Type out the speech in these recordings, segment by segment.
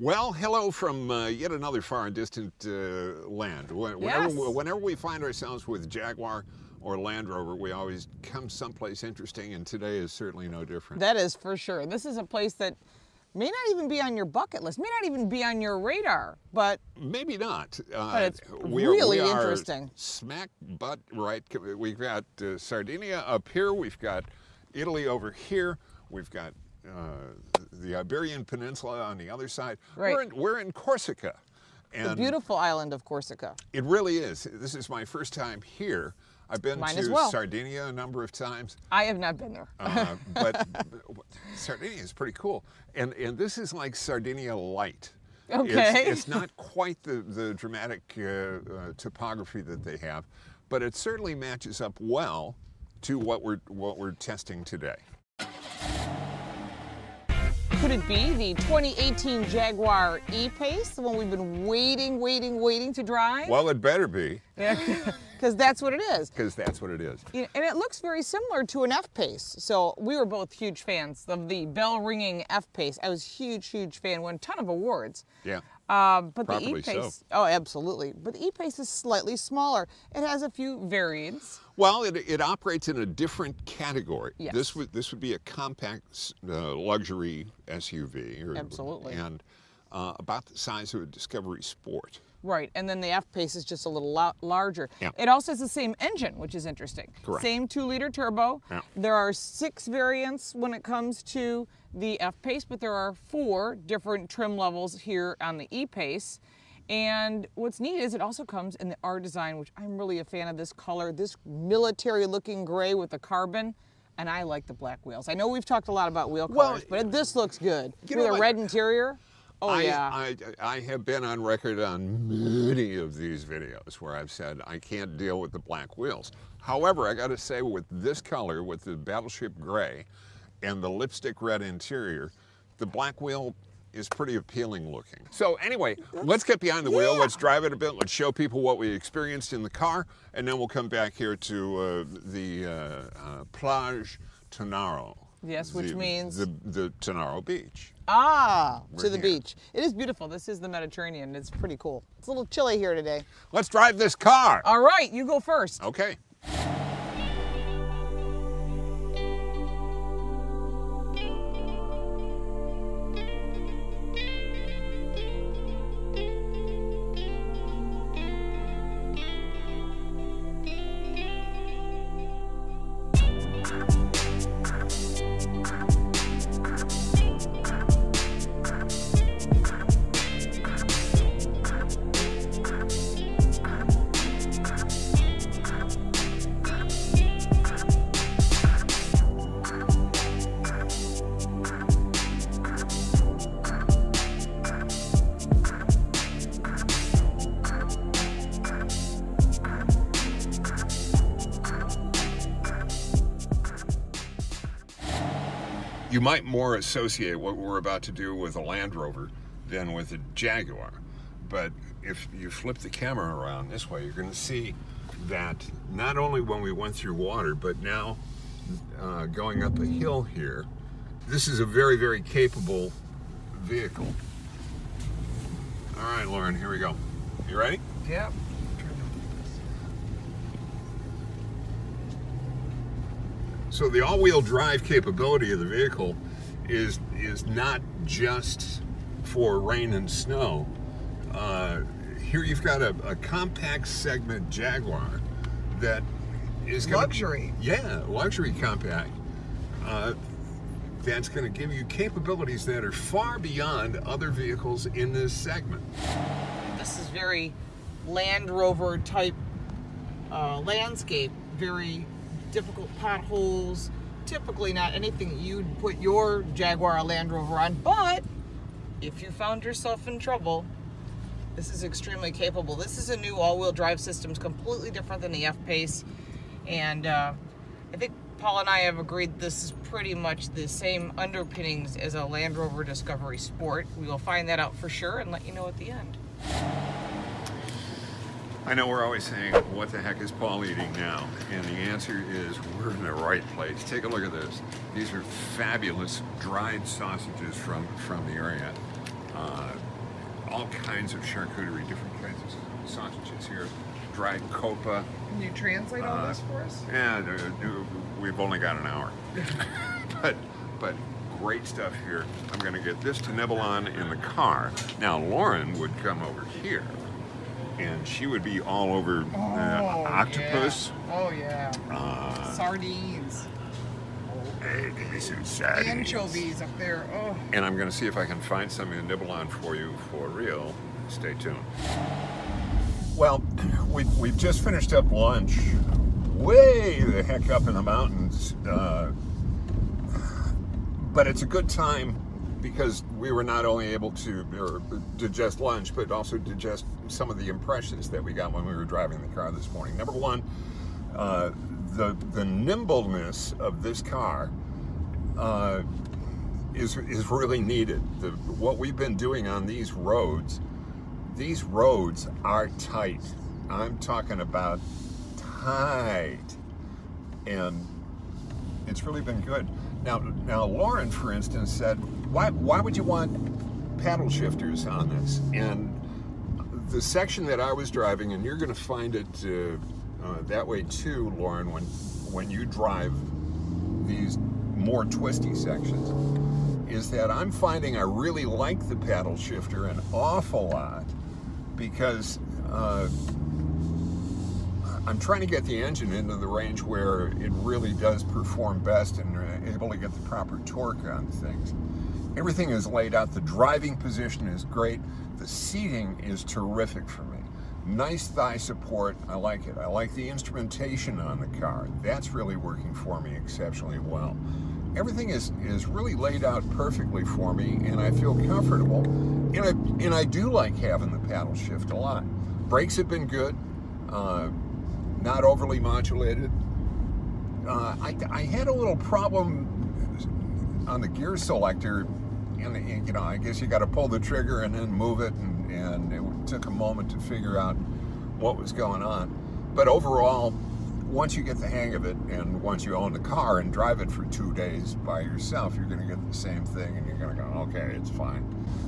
Well, hello from yet another far and distant land. Whenever we find ourselves with Jaguar or Land Rover, we always come someplace interesting, and today is certainly no different. That is for sure. This is a place that may not even be on your bucket list, may not even be on your radar, but maybe not. But it's really interesting. Smack butt right. We've got Sardinia up here. We've got Italy over here. We've got the Iberian Peninsula on the other side. Right. We're in Corsica. And the beautiful island of Corsica. It really is. This is my first time here. I've been to Sardinia a number of times. I have not been there. But Sardinia is pretty cool. And this is like Sardinia light. Okay. It's not quite the dramatic topography that they have, but it certainly matches up well to what we're testing today. Could it be the 2018 Jaguar E Pace, the one we've been waiting to drive? Well, it better be. Yeah, because that's what it is. Because that's what it is. You know, and it looks very similar to an F-Pace. So we were both huge fans of the bell-ringing F-Pace. I was huge fan, won a ton of awards. Yeah. But Probably the E-Pace, so. oh, absolutely. But the E-Pace is slightly smaller. It has a few variants. Well, it operates in a different category. Yes. This would be a compact luxury SUV. Absolutely. And about the size of a Discovery Sport. Right, and then the F-Pace is just a little larger. Yeah. It also has the same engine, which is interesting. Correct. Same 2-liter turbo. Yeah. There are 6 variants when it comes to the F-Pace, but there are 4 different trim levels here on the E-Pace. And what's neat is it also comes in the R design, which I'm really a fan of this color, this military-looking gray with the carbon. And I like the black wheels. I know we've talked a lot about wheel colors, but this looks good. With a red interior. Oh, yeah. I have been on record on many of these videos where I've said I can't deal with the black wheels. However, I got to say, with this color, with the battleship gray and the lipstick red interior, the black wheel is pretty appealing looking. So anyway, let's get behind the wheel. Let's drive it a bit. Let's show people what we experienced in the car, and then we'll come back here to the Plage Tonaro. Yes, which means? The Tonaro Beach. Ah, to the beach. It is beautiful. This is the Mediterranean. It's pretty cool. It's a little chilly here today. Let's drive this car. All right, you go first. Okay. You might more associate what we're about to do with a Land Rover than with a Jaguar. But if you flip the camera around this way, you're going to see that not only when we went through water, but now going up a hill here, this is a very capable vehicle. All right, Lauren, here we go. You ready? Yep. So the all-wheel drive capability of the vehicle is not just for rain and snow. Here you've got a compact segment Jaguar that is luxury. Yeah, luxury compact. That's going to give you capabilities that are far beyond other vehicles in this segment. This is very Land Rover type landscape, very difficult potholes, typically not anything you'd put your Jaguar or Land Rover on, but if you found yourself in trouble, this is extremely capable. This is a new all-wheel drive system, it's completely different than the F-Pace, and I think Paul and I have agreed this is pretty much the same underpinnings as a Land Rover Discovery Sport. We will find that out for sure and let you know at the end. I know we're always saying, what the heck is Paul eating now? And the answer is, we're in the right place. Take a look at this. These are fabulous dried sausages from the area. all kinds of charcuterie, different kinds of sausages here, dried copa. Can you translate all this for us? Yeah, we've only got an hour. but great stuff here. I'm going to get this to nibble on in the car. Now Lauren would come over here, and she would be all over octopus. Yeah. Oh yeah. Sardines. Hey, give me some sardines. Anchovies up there. Oh. And I'm going to see if I can find something to nibble on for you for real. Stay tuned. Well, we've just finished up lunch way the heck up in the mountains. But it's a good time because we were not only able to digest lunch, but also digest some of the impressions that we got when we were driving the car this morning. Number one, the nimbleness of this car is really needed. What we've been doing on these roads are tight. I'm talking about tight, and it's really been good. Now Lauren, for instance, said, why would you want paddle shifters on this? And the section that I was driving, and you're going to find it that way too, Lauren, when you drive these more twisty sections, is that I'm finding I really like the paddle shifter an awful lot because I'm trying to get the engine into the range where it really does perform best and able to get the proper torque on things. Everything is laid out. The driving position is great. The seating is terrific for me. Nice thigh support. I like it. I like the instrumentation on the car. That's really working for me exceptionally well. Everything is really laid out perfectly for me, and I feel comfortable. And I do like having the paddle shift a lot. Brakes have been good. Not overly modulated. I had a little problem on the gear selector, and you know, I guess you got to pull the trigger and then move it, and it took a moment to figure out what was going on. But overall, once you get the hang of it, and once you own the car and drive it for 2 days by yourself, you're going to get the same thing, and you're going to go, okay, it's fine.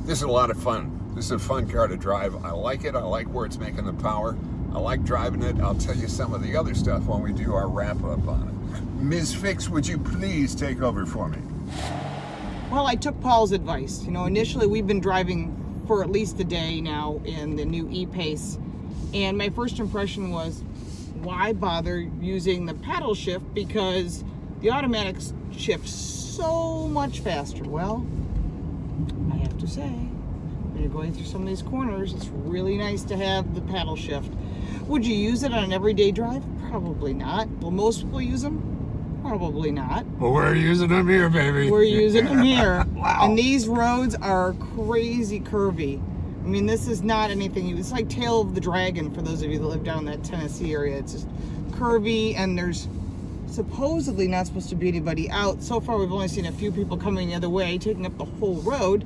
This is a lot of fun. This is a fun car to drive. I like it. I like where it's making the power. I like driving it. I'll tell you some of the other stuff when we do our wrap-up on it. Ms. Fix, would you please take over for me? Well, I took Paul's advice. You know, initially we've been driving for at least a day now in the new E Pace, and my first impression was, why bother using the paddle shift, because the automatic shifts so much faster. Well, I have to say, when you're going through some of these corners, it's really nice to have the paddle shift. Would you use it on an everyday drive? Probably not. Will most people use them? Probably not. Well, we're using them here, baby. We're using them here. Wow. And these roads are crazy curvy. I mean, this is not anything, it's like Tail of the Dragon for those of you that live down in that Tennessee area. It's just curvy, and there's supposedly not supposed to be anybody out. So far, we've only seen a few people coming the other way, taking up the whole road.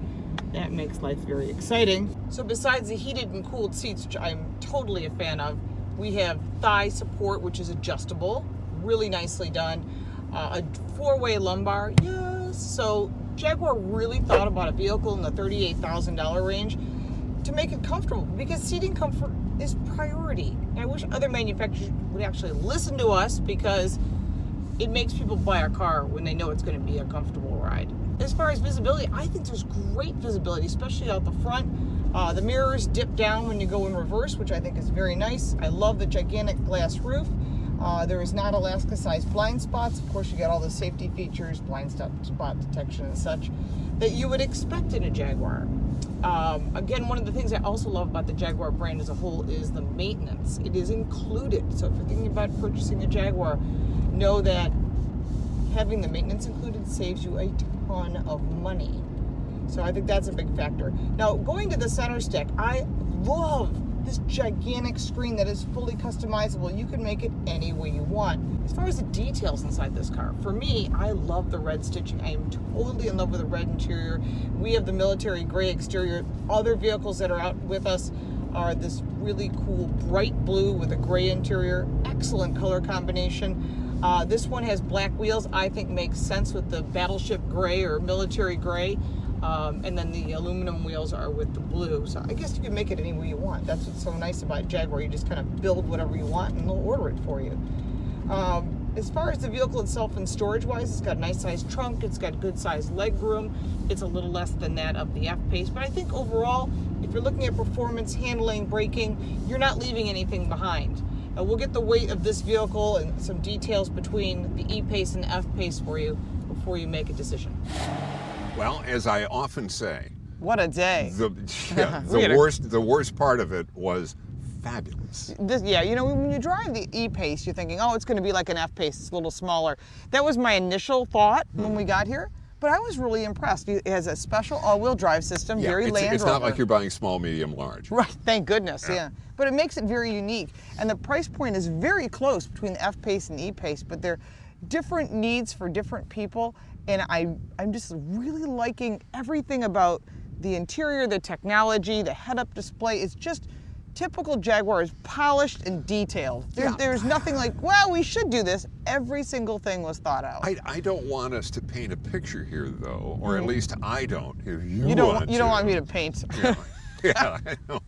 That makes life very exciting. So besides the heated and cooled seats, which I'm totally a fan of, we have thigh support, which is adjustable, really nicely done. A four-way lumbar, yes. So Jaguar really thought about a vehicle in the $38,000 range to make it comfortable, because seating comfort is priority. And I wish other manufacturers would actually listen to us, because it makes people buy a car when they know it's going to be a comfortable ride. As far as visibility, I think there's great visibility, especially out the front. The mirrors dip down when you go in reverse, which I think is very nice. I love the gigantic glass roof. There is not Alaska-sized blind spots. Of course, you got all the safety features, blind spot detection and such, that you would expect in a Jaguar. Again, one of the things I also love about the Jaguar brand as a whole is the maintenance. It is included. So if you're thinking about purchasing a Jaguar, know that having the maintenance included saves you a ton of money. So I think that's a big factor. Now, going to the center stick, I love this gigantic screen that is fully customizable. You can make it any way you want. As far as the details inside this car, for me, I love the red stitching. I am totally in love with the red interior. We have the military gray exterior. Other vehicles that are out with us are this really cool bright blue with a gray interior. Excellent color combination. This one has black wheels. I think makes sense with the battleship gray or military gray. And then the aluminum wheels are with the blue. So I guess you can make it any way you want. That's what's so nice about Jaguar. You just kind of build whatever you want and they'll order it for you. As far as the vehicle itself and storage-wise, it's got a nice sized trunk, it's got good sized leg room. It's a little less than that of the F Pace, but I think overall, if you're looking at performance, handling, braking, you're not leaving anything behind. We'll get the weight of this vehicle and some details between the E Pace and the F Pace for you before you make a decision. Well, as I often say, what a day. The worst part of it was fabulous. Yeah, you know, when you drive the E Pace, you're thinking, oh, it's going to be like an F Pace, it's a little smaller. That was my initial thought when we got here, but I was really impressed. It has a special all-wheel drive system, very Land Rover. It's not like you're buying small, medium, large. Right, thank goodness, yeah. But it makes it very unique, and the price point is very close between the F Pace and E Pace, but they're different needs for different people, and I'm just really liking everything about the interior, the technology, the head-up display. It's just typical Jaguar, is polished and detailed. There's nothing like, well, we should do this. Every single thing was thought out. I don't want us to paint a picture here, though, or at least I don't. If you don't want me to paint. Yeah, I know.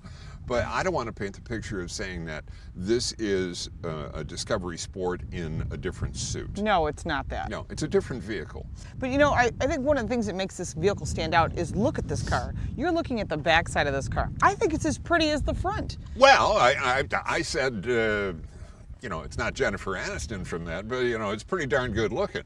But I don't want to paint the picture of saying that this is a Discovery Sport in a different suit. No, it's not that. No, it's a different vehicle. But you know, I think one of the things that makes this vehicle stand out is look at this car. You're looking at the back side of this car. I think it's as pretty as the front. Well, I said, you know, it's not Jennifer Aniston from that, but, you know, it's pretty darn good looking.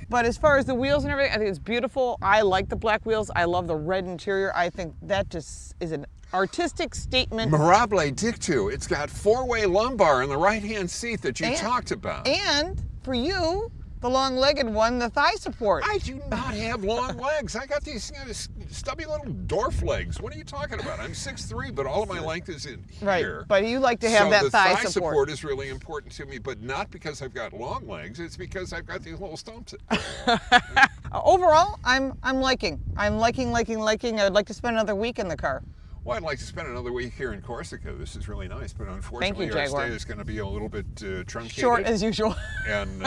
But as far as the wheels and everything, I think it's beautiful. I like the black wheels. I love the red interior. I think that just is an artistic statement. Mirable dictu. It's got four-way lumbar in the right-hand seat that you talked about. And for you, the long-legged one, the thigh support. I do not have long legs. I got these stubby little dwarf legs. What are you talking about? I'm 6'3", but all of my length is in here. Right, but you like to have that thigh support. So the thigh support is really important to me, but not because I've got long legs. It's because I've got these little stumps. Overall, I'm liking. I'm liking. I would like to spend another week in the car. Well, I'd like to spend another week here in Corsica. This is really nice, but unfortunately our stay is going to be a little bit truncated. Short as usual. and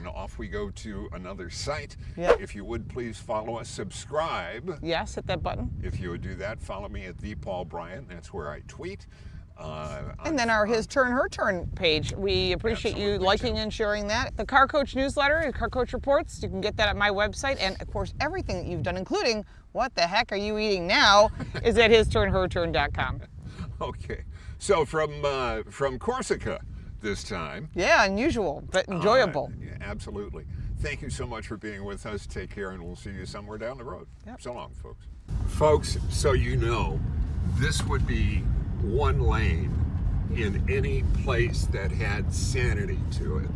off we go to another site. Yep. If you would please follow us, subscribe. Yes, hit that button. If you would do that, follow me at @ThePaulBryant. That's where I tweet. And then our His Turn, Her Turn page. We appreciate you liking and sharing that. The Car Coach newsletter, Car Coach reports, you can get that at my website. And of course, everything that you've done, including what the heck are you eating now, is at histurnherturn.com. Okay. So from Corsica this time. Yeah, unusual, but enjoyable. Yeah, absolutely. Thank you so much for being with us. Take care, and we'll see you somewhere down the road. Yep. So long, folks. Folks, so you know, this would be one lane in any place that had sanity to it.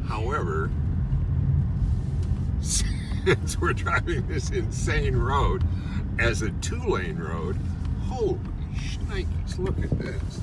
However, since we're driving this insane road as a two-lane road, holy shnikes, look at this.